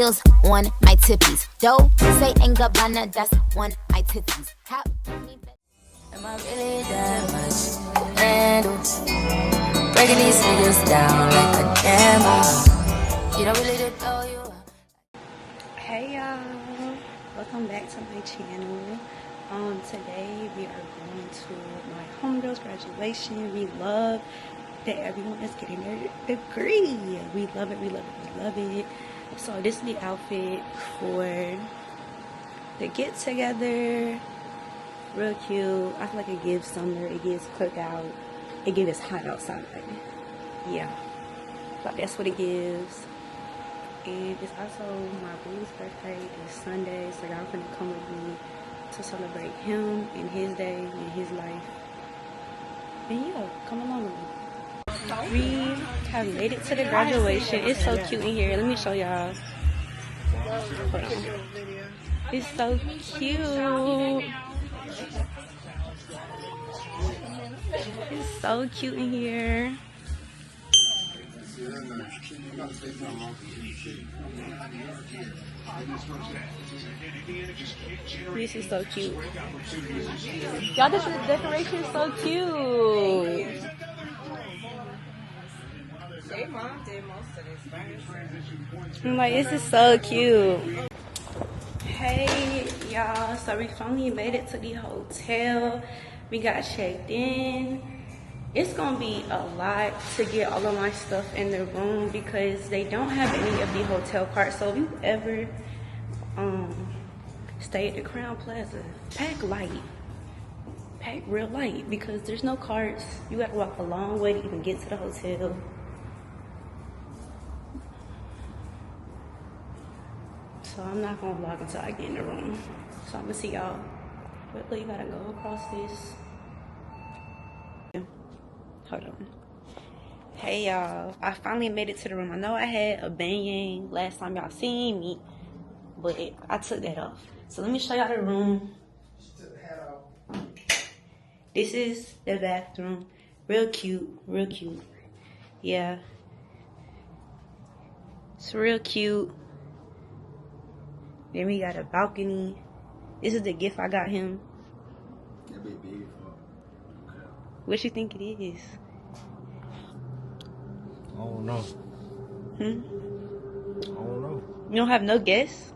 heels on my tippies. Dough, say ain't Gabbana, that's on my titties. Am I really that much to handle? Breaking these niggas down like a camel. You don't really know you. Hey y'all, welcome back to my channel. Today we are going to my homegirl's graduation. We love that everyone is getting their degree. We love it, we love it, we love it. So this is the outfit for the get together. Real cute. I feel like it gives summer, it gives cookout, it gives hot outside. Yeah, but that's what it gives. And it's also my boo's birthday this Sunday, so y'all gonna come with me to celebrate him and his day and his life. And yeah, come along with me. We have made it to the graduation. It's so cute in here. Let me show y'all. Hold on. It's so cute. It's so cute in here. This is so cute. Y'all, this decoration is so cute. I'm like, this is so cute. Hey y'all, so we finally made it to the hotel. We got checked in. It's gonna be a lot to get all of my stuff in the room because they don't have any of the hotel carts. So if you ever stay at the Crown Plaza, pack light, pack real light, because there's no carts. You gotta walk a long way to even get to the hotel. So I'm not gonna vlog until I get in the room. So I'm gonna see y'all. But you gotta go across this. Hold on. Hey y'all, I finally made it to the room. I know I had a bang last time y'all seen me, but I took that off. So let me show y'all the room. This is the bathroom. Real cute, real cute. Yeah. It's real cute. Then we got a balcony. This is the gift I got him. That be big. What you think it is? I don't know. I don't know. You don't have no guess?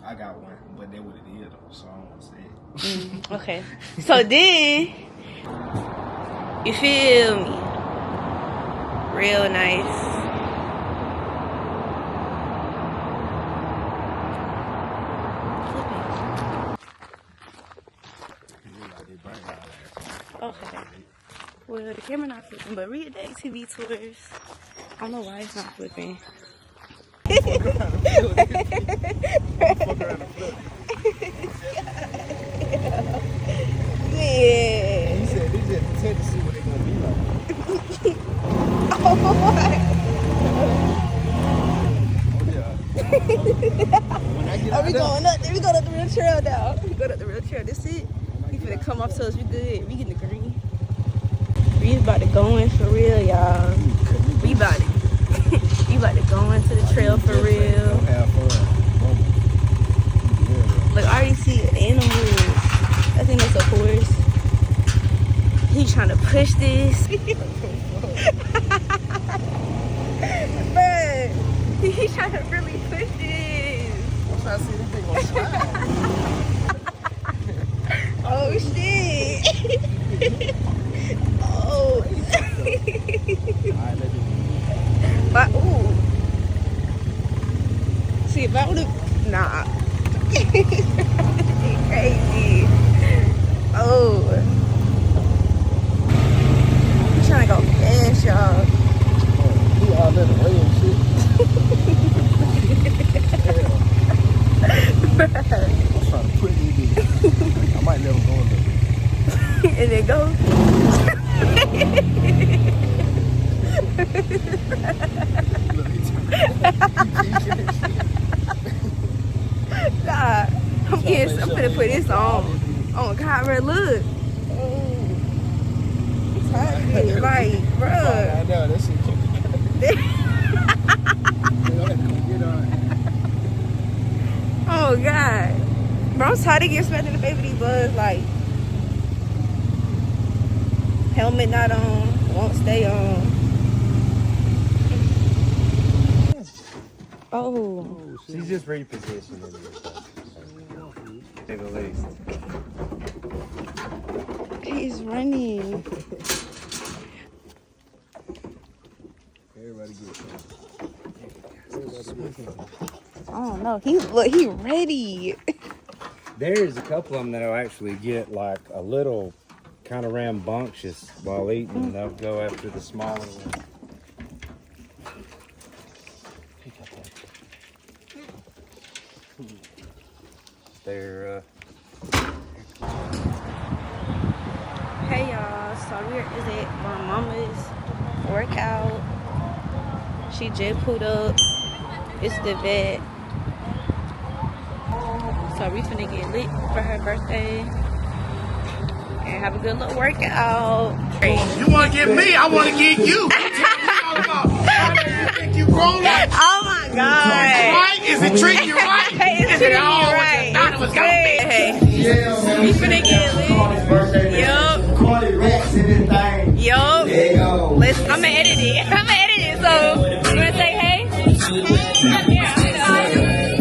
I got one, but that what it is though, so I don't want to say it. Okay. So then, you feel me? Real nice. Okay. Well, the camera not flipping, but read the ATV tours. I don't know why it's not flipping. Fuck around and flip. Yeah. He said this just pretend to see what they gonna be like. Oh my. Are we going up? We going up the real trail now. We going up the real trail. This it. He finna come up to us. We good. We getting the green. We about to go in for real, y'all. We about to go into the trail for real. Look, I already see animals. I think that's a horse. He trying to push this. Bruh, he trying to really push this. I'm trying to see this thing on slide. Oh shit. Oh. Alright, let's do it. But ooh. See, if I would've, nah. Crazy. Oh. I'm trying to go fast, y'all. He all in the way and shit. I'm trying to put these in. I might let him go a little bit. And then go. Look, he God, I'm gonna put this on. Oh God, bro, look. Tired, like, bruh. I know, that shit. Get on. I'm tired of getting smacked in the face with these bugs. Like, helmet not on, won't stay on. Oh. She's just repositioning herself. Say the least. He's running. Everybody get I don't know. He ready. There's a couple of them that'll actually get like a little kind of rambunctious while eating. And they'll go after the smaller ones. They're Hey y'all, so we're at my mama's workout. She just pulled up. It's the vet. So we finna get lit for her birthday and have a good little workout. You want to get me? I want to get you. You think you grown up? Oh my god. Right? Is it treating you right? It's treating you right. Thought it was gonna be. Hey, we finna get lit. Yup. Yup. I'ma edit it. So you wanna say hey?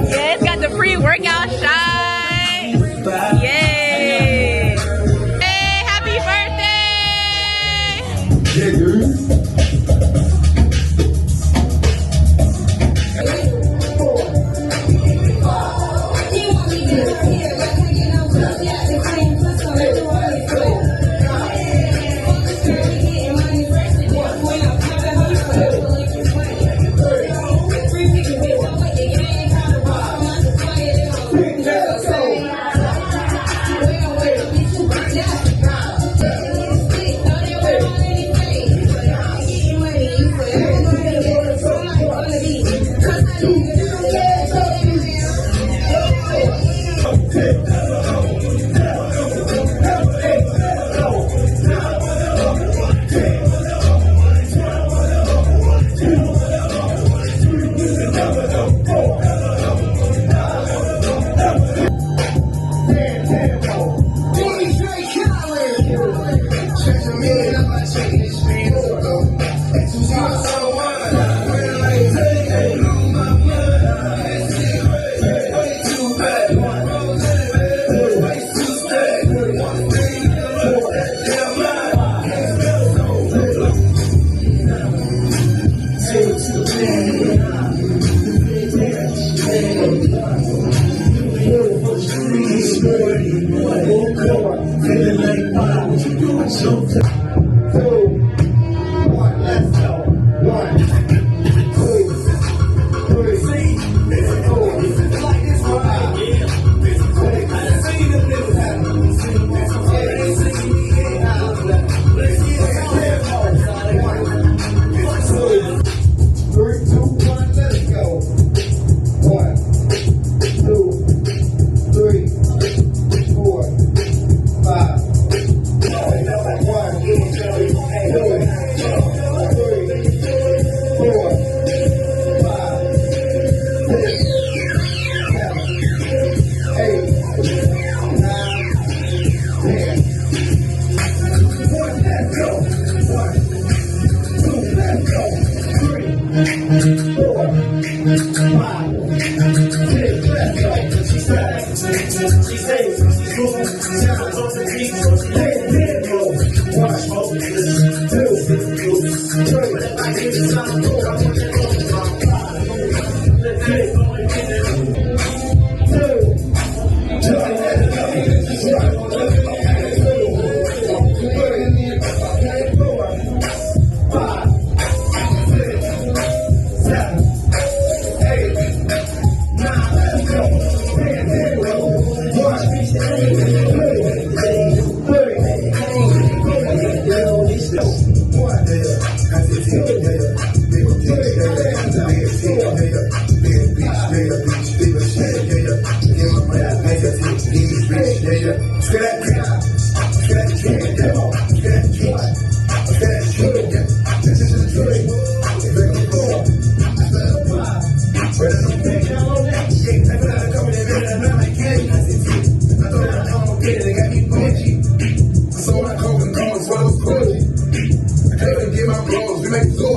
Yeah, it's got the pre-workout shot. Yay! Hey, happy birthday!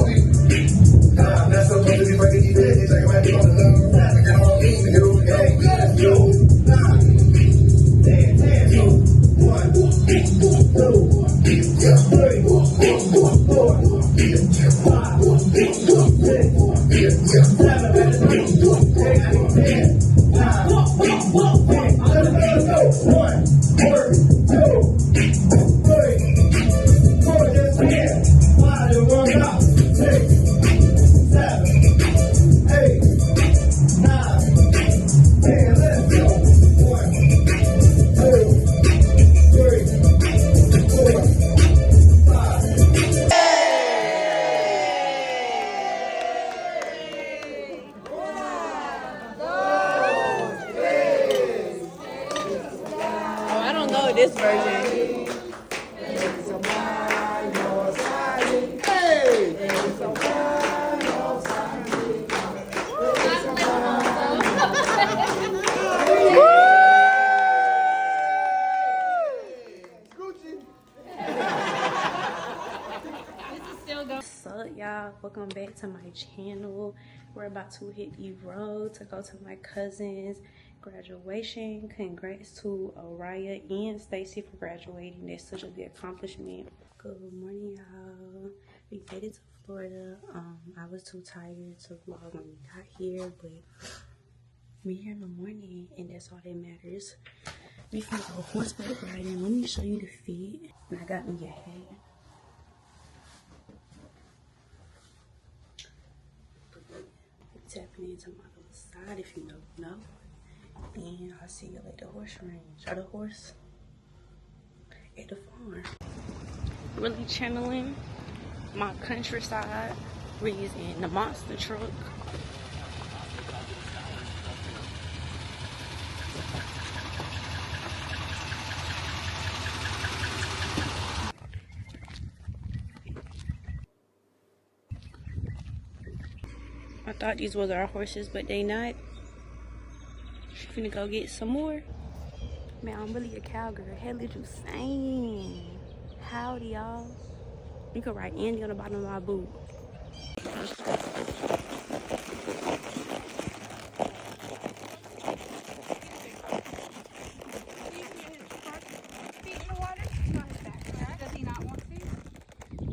I don't know this version. What's up, y'all? Welcome back to my channel. We're about to hit the road to go to my cousin's graduation. Congrats to Araya and Stacy for graduating. That's such a big accomplishment. Good morning, y'all. We made it to Florida. I was too tired to vlog when we got here, but we're here in the morning and that's all that matters. We finna go horseback riding. Let me show you the fit. And I got me a hat. Tapping into my other side if you don't know. And I'll see you at the horse range. Or the horse at the farm. Really channeling my countryside. We're using the monster truck. I thought these was our horses, but they not. Finna go get some more. Man, I'm really a cowgirl. Hell did you saying? Howdy, y'all. You can write Andy on the bottom of my boot.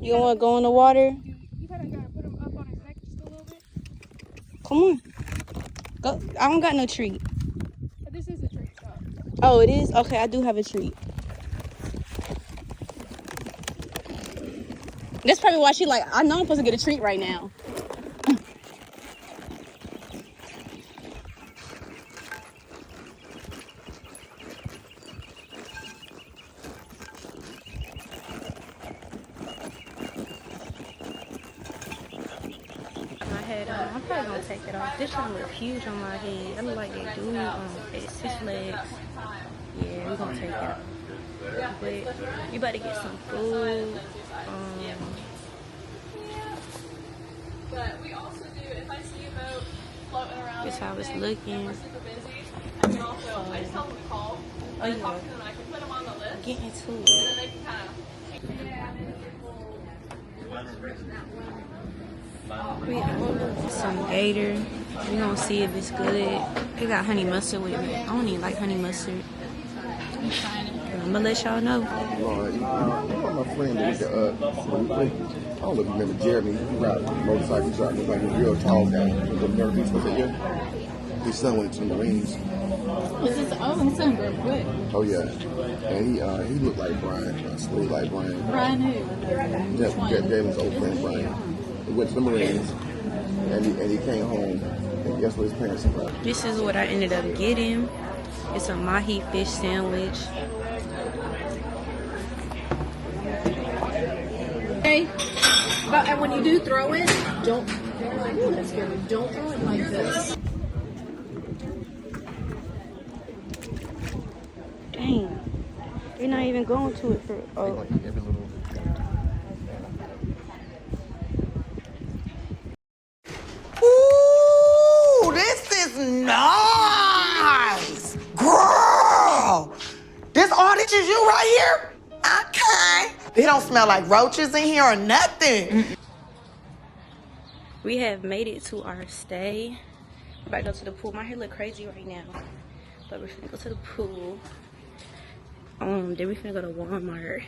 You don't want to go in the water? Come on. Go. I don't got no treat. This is a treat shop. Oh, it is? Okay, I do have a treat. That's probably why she like, I know I'm supposed to get a treat right now. I'm probably gonna take it off. This one look huge on my head. I look like they do at 6 Flags. Yeah, we're gonna take it off. But you better get some food. But we also do, if I see a boat floating around, That's how it's looking. super busy, I can also, I just tell them to call. Oh, yeah. Talk to them, I can put them on the list. Get into And it. then they can kind of. We ordered some gator. We gonna see if it's good. They got honey mustard with it. I don't even like honey mustard. I'm gonna let y'all know. Lord, you know my friend that I don't know if you remember Jeremy. He ride motorcycle truck. He's like a real tall guy. He was never was a year. His son went to the Marines. His son grew quick. Oh yeah, and he looked like Brian. Smooth like Brian. Brian who? Jeff Galen's old friend Brian. He went to the Marines, and he came home. And guess what his parents surprised? This is what I ended up getting. It's a mahi fish sandwich. Okay. But and when you do throw it, don't. Ooh, that's scary. Don't throw it like this. Dang. They're not even going to it for. Oh. Like every little. Ooh, this is nice. Girl, this all this is you right here? Okay. They don't smell like roaches in here or nothing. We have made it to our stay. We're about to go to the pool. My hair look crazy right now, but we're finna go to the pool. Then we finna go to Walmart.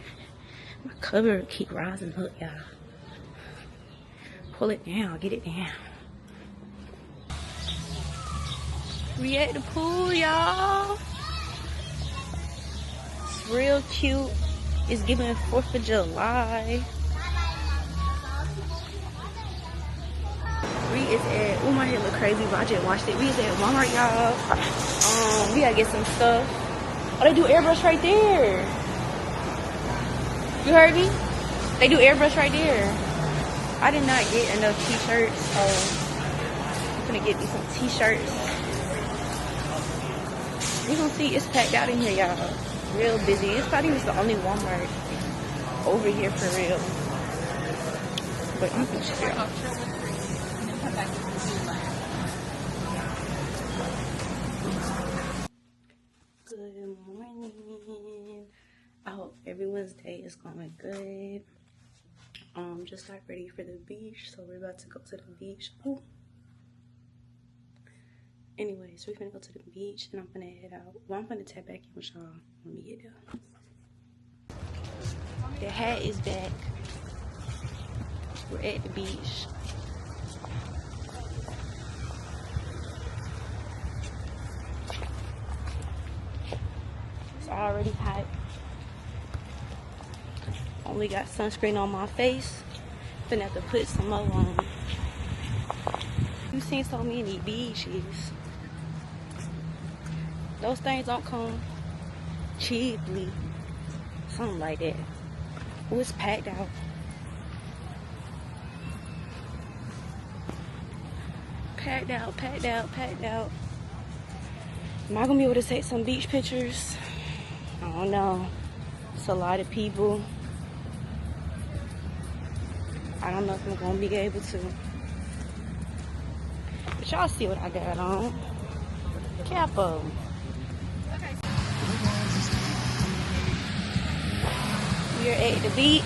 My cover keep rising up, y'all. Pull it down, get it down. We at the pool, y'all. It's real cute. It's giving 4th of July. We is at, oh, my hair look crazy, but I just watched it. We is at Walmart, y'all. We gotta get some stuff. Oh, they do airbrush right there. You heard me? They do airbrush right there. I did not get enough t-shirts, so I'm gonna get me some t-shirts. You gonna see it's packed out in here, y'all. Real busy. It's probably just the only Walmart over here for real. But I'm gonna check it out. Good morning. I hope everyone's day is going good. Just got ready for the beach, so we're about to go to the beach. Ooh. Anyways, we're gonna go to the beach and I'm gonna head out. Well, I'm gonna tap back in with y'all when we get there. The hat is back. We're at the beach. It's already hot. Only got sunscreen on my face. Gonna have to put some more on. You've seen so many beaches. Those things don't come cheaply. Something like that. Oh, it's packed out. Packed out, packed out, packed out. Am I gonna be able to take some beach pictures? I don't know. It's a lot of people. I don't know if I'm gonna be able to. But y'all see what I got on. Capo. We're at the beach.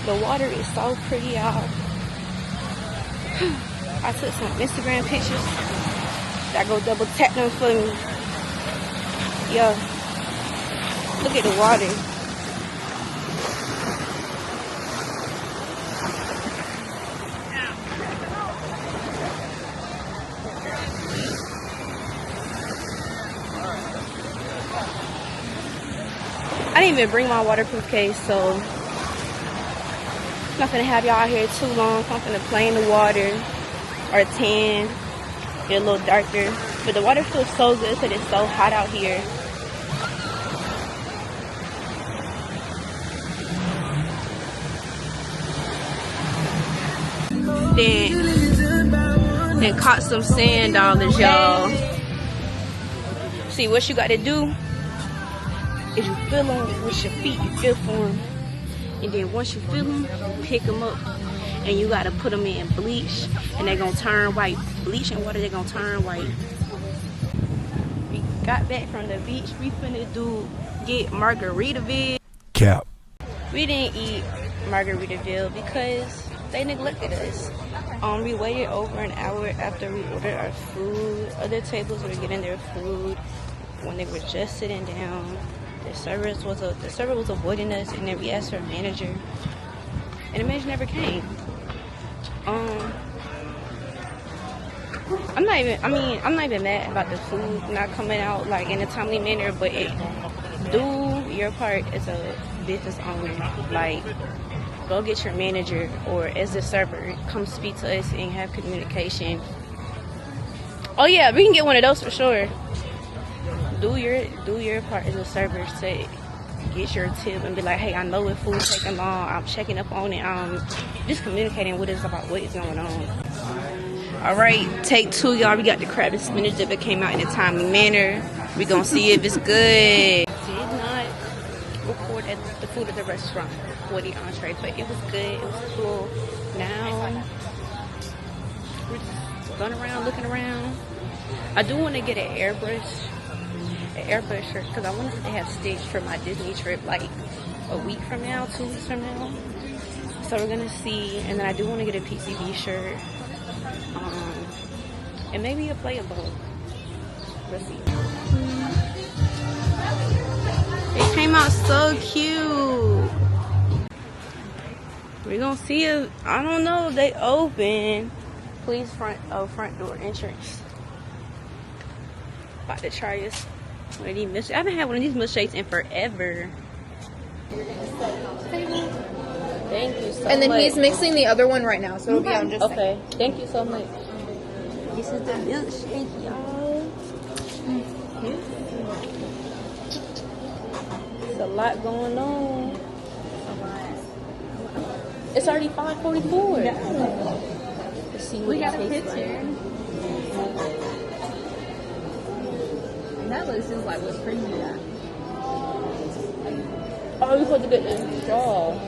The water is so pretty, y'all. I took some Instagram pictures. I go double tap them for me. Yo, look at the water. I didn't even bring my waterproof case, so I'm not gonna have y'all here too long. I'm gonna play in the water or tan, get a little darker. But the water feels so good because it's so hot out here. Then caught some sand dollars, y'all. See, what you gotta do is you feel them with your feet, you feel for them. And then once you feel them, pick them up. And you gotta put them in bleach and they're gonna turn white. Bleach and water, they're gonna turn white. We got back from the beach. We finna get Margaritaville. Cap. We didn't eat Margaritaville because they neglected us. We waited over an hour after we ordered our food. Other tables were getting their food when they were just sitting down. The server was avoiding us, and then we asked our manager, and the manager never came. I'm not even mad about the food not coming out like in a timely manner, but do your part as a business owner. Like, go get your manager or as the server, come speak to us and have communication. Oh yeah, we can get one of those for sure. Do your part as a server to get your tip and be like, hey, I know if food's taking long, I'm checking up on it. Just communicating with us about what is going on. All right, take 2, y'all. We got the crab and spinach dip that came out in a timely manner. We gonna see if it's good. Did not record at the food at the restaurant for the entree, but it was good. It was cool. Now we're just going around, looking around. I do want to get an airbrush shirt because I wanted to have stitched for my Disney trip like a week from now, 2 weeks from now. So we're gonna see, and then I do want to get a PCB shirt, and maybe a playable. Let's see. It came out so cute. We're gonna see if, I don't know if they open. Please front door entrance. About to try this one of these milkshakes. I haven't had one of these milkshakes in forever. Thank you so much. And then he's mixing the other one right now, so it'll be on just okay. Thank you so much. This is the milkshake, y'all. There's a lot going on. It's already 5:44. Let's see what it tastes like. That looks just like what's cream you got. Oh, we supposed to get the straw.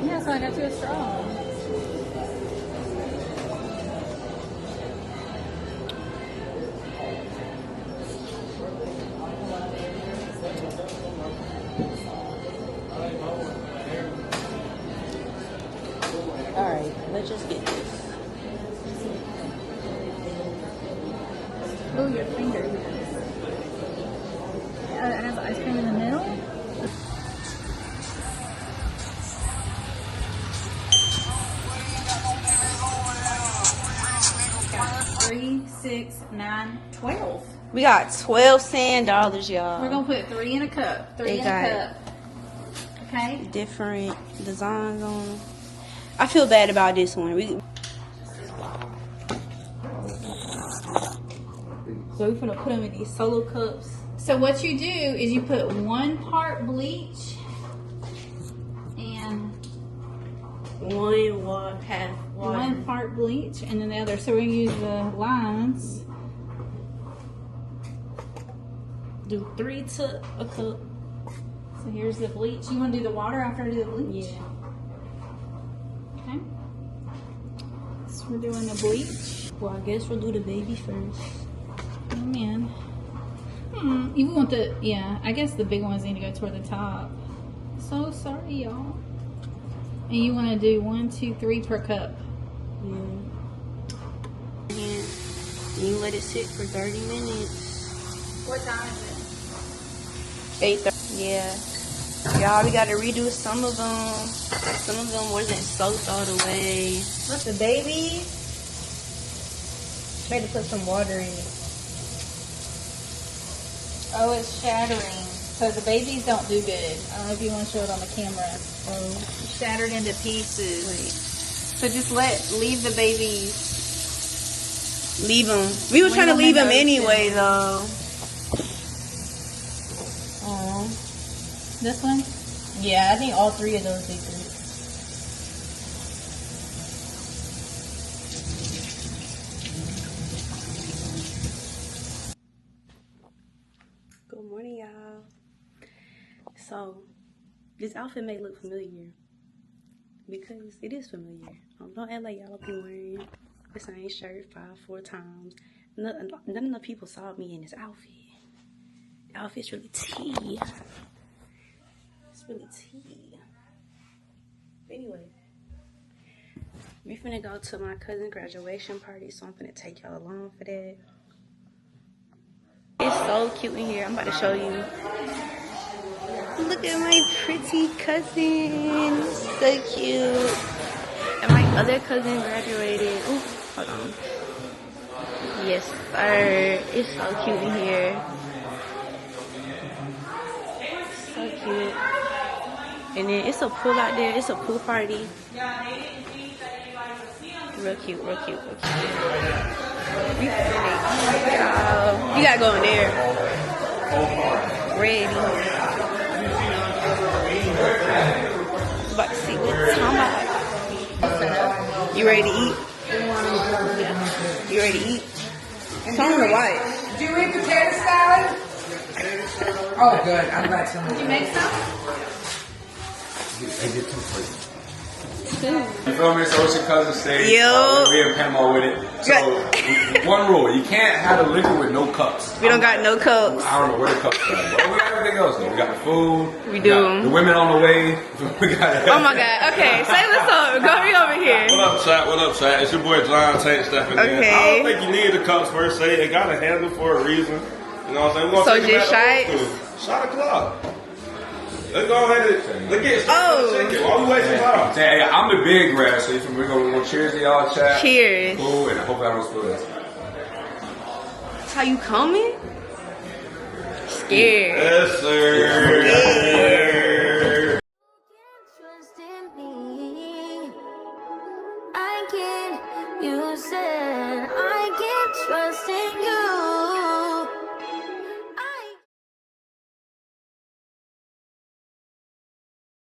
Yeah, so I got you a straw. Alright, let's just get this. Oh, your finger. It has ice cream in the middle? 3, 6, 9, 12. We got 12 sand dollars, y'all. We're gonna put 3 in a cup. 3 in a cup. Okay. Different designs on them. I feel bad about this one. So we're gonna put them in these solo cups. So what you do is you put 1 part bleach and half water. 1 part bleach and then the other. So we're gonna use the lines. Do 3 to a cup. So here's the bleach. You want to do the water after I do the bleach? Yeah. Okay. So we're doing the bleach. Well, I guess we'll do the baby first. Oh man. You want the, yeah, I guess the big ones need to go toward the top. So sorry, y'all. And you want to do 1, 2, 3 per cup. Yeah. And you let it sit for 30 minutes. What time is it? 8:30. Yeah. Y'all, we gotta redo some of them. Some of them wasn't soaked all the way. What's the baby? Tried to put some water in it. Oh, it's shattering. So the babies don't do good. I don't know if you want to show it on the camera. Shattered into pieces. Wait. So just leave the babies. Leave them. We were trying to leave them anyway, though. This one? Yeah, I think all 3 of those they do. Good morning, y'all. So, this outfit may look familiar because it is familiar. Don't act like y'all be wearing the same shirt 5-4 times. None of the people saw me in this outfit. The outfit's really tea. It's really tea. But anyway, we finna go to my cousin's graduation party, so I'm finna take y'all along for that. It's so cute in here. I'm about to show you. Look at my pretty cousin. So cute. And my other cousin graduated. Ooh, hold on. Yes, sir. It's so cute in here. So cute. And then it's a pool out there. It's a pool party. Real cute, real cute, real cute. You gotta go in there. Ready. About to see what's talking. You ready to eat? You ready to eat? Tell me the white. Did you eat potato salad? Oh, good. I'm glad someone. Did you make some? I did 2 plates. too. You feel me? So it's your cousin Stage. Yo. We in Panama with it. So one rule: you can't have the liquor with no cups. We don't got no cups. I don't know where the cups are, but we got everything else though. We got the food. We do. Got the women on the way. We got. Oh my God. Okay, say what's up. Go me over here. What up, chat? What up, chat? It's your boy John Tate stepping in. Okay. I don't think you need the cups per se. They got a handle for a reason. You know what I'm saying? We're gonna So take just it back to old school. Shot o'clock. Let's go ahead and let's get started. While we wasting time. Hey, I'm the big rat, so we're gonna cheers to y'all, chat. Cheers. Cool, and hopefully I don't spill this. That's how you coming? Scared. Yes, sir.